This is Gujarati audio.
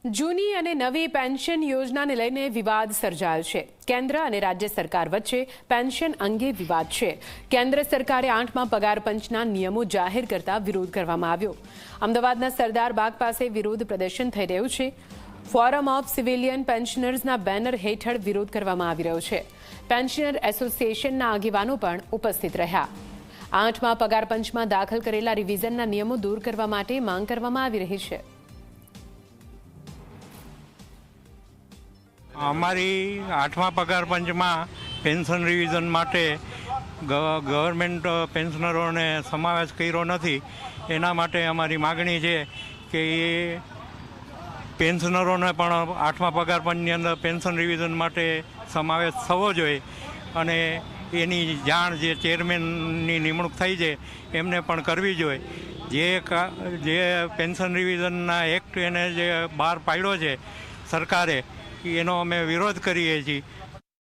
જૂની અને નવી પેન્શન યોજનાને લઈને વિવાદ સર્જાયો છે। કેન્દ્ર અને રાજ્ય સરકાર વચ્ચે પેન્શન અંગે વિવાદ છે। કેન્દ્ર સરકારે 8મા પગાર પંચના નિયમો જાહેર કરતા વિરોધ કરવામાં આવ્યો। અમદાવાદના સરદાર બાગ પાસે વિરોધ પ્રદર્શન થઈ રહ્યું છે। ફોરમ ઓફ સિવિલિયન પેન્શનર્સના બેનર હેઠળ વિરોધ કરવામાં આવી રહ્યો છે। પેન્શનર એસોસિએશનના આગેવાનો પણ ઉપસ્થિત રહ્યા। 8મા પગાર પંચમાં દાખલ કરેલા રિવિઝનના નિયમો દૂર કરવા માટે માંગ કરવામાં આવી રહી છે। અમારી 8મા પગાર પંચમાં પેન્શન રિવિઝન માટે ગવર્મેન્ટ પેન્શનરોને સમાવેશ કર્યો નથી। એના માટે અમારી માગણી છે કે એ પેન્શનરોને પણ 8મા પગાર પંચની અંદર પેન્શન રિવિઝન માટે સમાવેશ થવો જોઈએ અને એની જાણ જે ચેરમેનની નિમણૂક થઈ છે એમને પણ કરવી જોઈએ। જે પેન્શન રિવિઝનના એક્ટ એને જે બહાર પાડ્યો છે સરકારે એનો અમે વિરોધ કરીએ છીએ